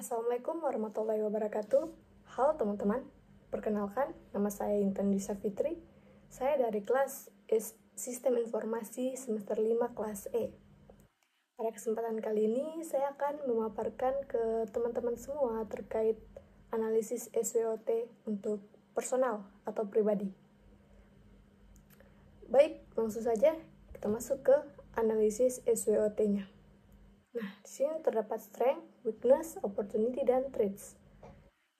Assalamualaikum warahmatullahi wabarakatuh. Halo teman-teman, perkenalkan nama saya Intan Disa Fitri. Saya dari kelas Sistem Informasi semester 5 kelas E. Pada kesempatan kali ini saya akan memaparkan ke teman-teman semua terkait analisis SWOT untuk personal atau pribadi. Baik, langsung saja kita masuk ke analisis SWOT-nya. Nah, di sini terdapat strength, weakness, opportunity, dan traits.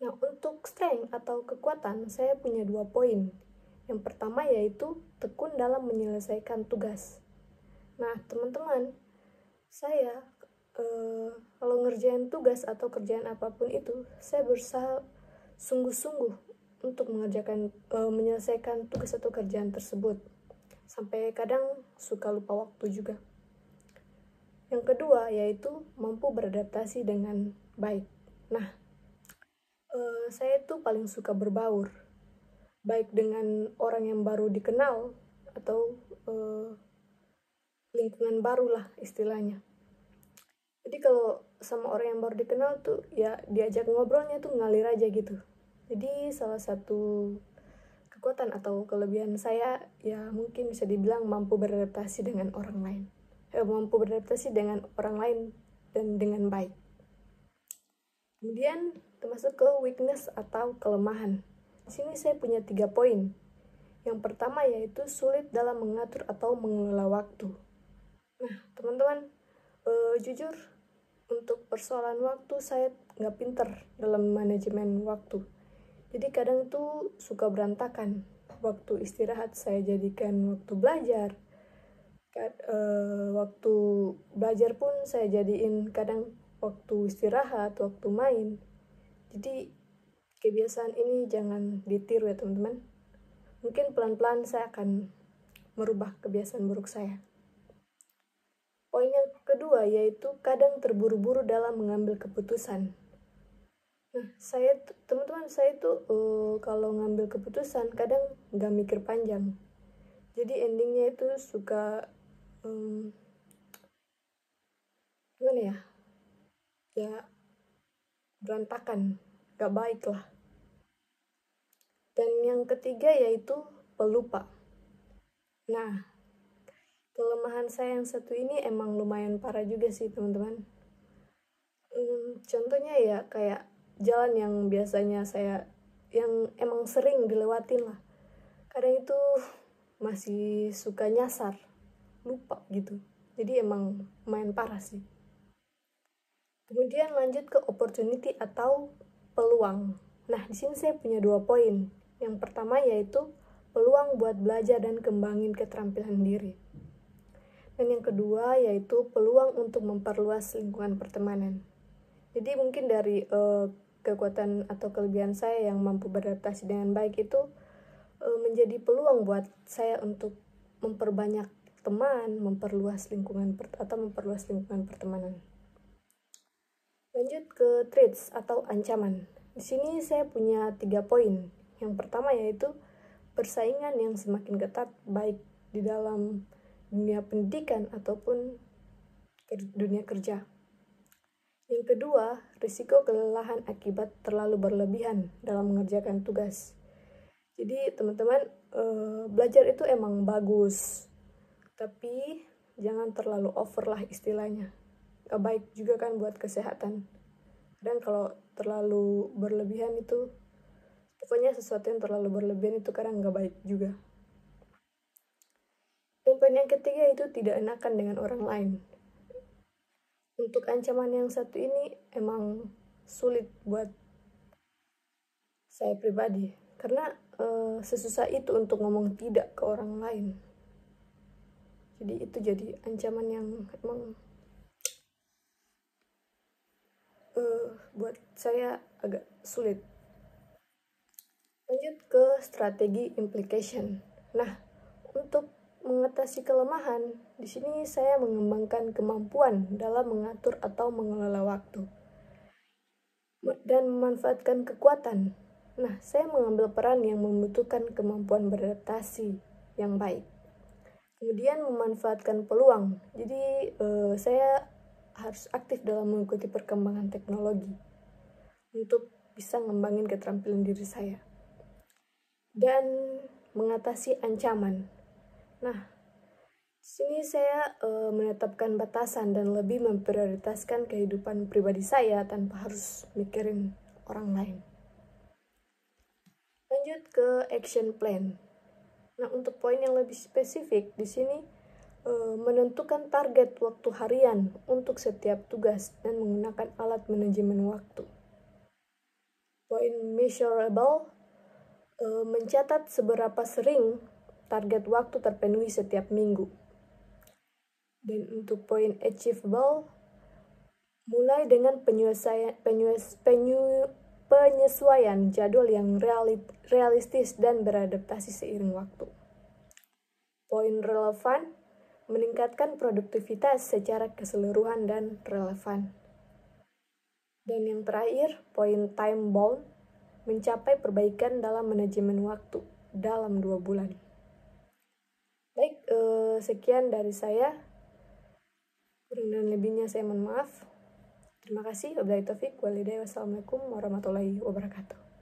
Nah, untuk strength atau kekuatan, saya punya 2 poin. Yang pertama yaitu tekun dalam menyelesaikan tugas. Nah, teman-teman, saya kalau ngerjain tugas atau kerjaan apapun itu, saya berusaha sungguh-sungguh untuk menyelesaikan tugas atau kerjaan tersebut. Sampai kadang suka lupa waktu juga. Yang kedua yaitu mampu beradaptasi dengan baik. Nah, saya tuh paling suka berbaur, baik dengan orang yang baru dikenal atau lingkungan baru lah istilahnya. Jadi kalau sama orang yang baru dikenal tuh ya diajak ngobrolnya tuh ngalir aja gitu. Jadi salah satu kekuatan atau kelebihan saya ya mungkin bisa dibilang mampu beradaptasi dengan orang lain. Mampu beradaptasi dengan orang lain dan dengan baik. Kemudian termasuk ke weakness atau kelemahan. Di sini saya punya 3 poin. Yang pertama yaitu sulit dalam mengatur atau mengelola waktu. Nah, teman-teman, jujur untuk persoalan waktu saya nggak pinter dalam manajemen waktu. Jadi kadang tuh suka berantakan. Waktu istirahat saya jadikan waktu belajar. Waktu belajar pun saya jadiin kadang waktu istirahat, waktu main. Jadi kebiasaan ini jangan ditiru ya teman-teman. Mungkin pelan-pelan saya akan merubah kebiasaan buruk saya. Poin yang kedua yaitu kadang terburu-buru dalam mengambil keputusan. Nah, teman-teman saya tuh kalau ngambil keputusan kadang nggak mikir panjang. Jadi endingnya itu suka gimana ya? Ya berantakan, gak baik lah. Dan yang ketiga yaitu pelupa. Nah, kelemahan saya yang satu ini emang lumayan parah juga sih teman-teman. Contohnya ya kayak jalan yang biasanya yang emang sering dilewatin lah. Kadang itu masih suka nyasar, lupa gitu. Jadi emang lumayan parah sih. Kemudian lanjut ke opportunity atau peluang. Nah, di sini saya punya 2 poin. Yang pertama yaitu peluang buat belajar dan kembangin keterampilan diri. Dan yang kedua yaitu peluang untuk memperluas lingkungan pertemanan. Jadi mungkin dari kekuatan atau kelebihan saya yang mampu beradaptasi dengan baik itu menjadi peluang buat saya untuk memperbanyak teman, memperluas lingkungan pertemanan. Lanjut ke traits atau ancaman. Di sini saya punya 3 poin. Yang pertama yaitu persaingan yang semakin ketat baik di dalam dunia pendidikan ataupun dunia kerja. Yang kedua, risiko kelelahan akibat terlalu berlebihan dalam mengerjakan tugas. Jadi teman-teman, belajar itu emang bagus, tapi jangan terlalu over lah istilahnya. Gak baik juga kan buat kesehatan. Dan kalau terlalu berlebihan itu, pokoknya sesuatu yang terlalu berlebihan itu kadang gak baik juga. Dan poin yang ketiga itu tidak enakan dengan orang lain. Untuk ancaman yang satu ini emang sulit buat saya pribadi. Karena sesusah itu untuk ngomong tidak ke orang lain. Jadi itu jadi ancaman yang emang buat saya agak sulit. Lanjut ke strategi implication. Nah, untuk mengatasi kelemahan, di sini saya mengembangkan kemampuan dalam mengatur atau mengelola waktu dan memanfaatkan kekuatan. Nah, saya mengambil peran yang membutuhkan kemampuan beradaptasi yang baik. Kemudian memanfaatkan peluang. Jadi saya harus aktif dalam mengikuti perkembangan teknologi. untuk bisa ngembangin keterampilan diri saya. Dan mengatasi ancaman. Nah, di sini saya menetapkan batasan dan lebih memprioritaskan kehidupan pribadi saya tanpa harus mikirin orang lain. Lanjut ke action plan. Nah, untuk poin yang lebih spesifik di sini menentukan target waktu harian untuk setiap tugas dan menggunakan alat manajemen waktu. Poin measurable, mencatat seberapa sering target waktu terpenuhi setiap minggu. Dan untuk poin achievable, mulai dengan penyesuaian jadwal yang realistis dan beradaptasi seiring waktu. Poin relevan, meningkatkan produktivitas secara keseluruhan dan relevan. Dan yang terakhir, poin time bound, mencapai perbaikan dalam manajemen waktu dalam 2 bulan. Baik, sekian dari saya. Kurang dan lebihnya saya mohon maaf. Terima kasih. Wabillahi taufik walhidayah. Wassalamualaikum warahmatullahi wabarakatuh.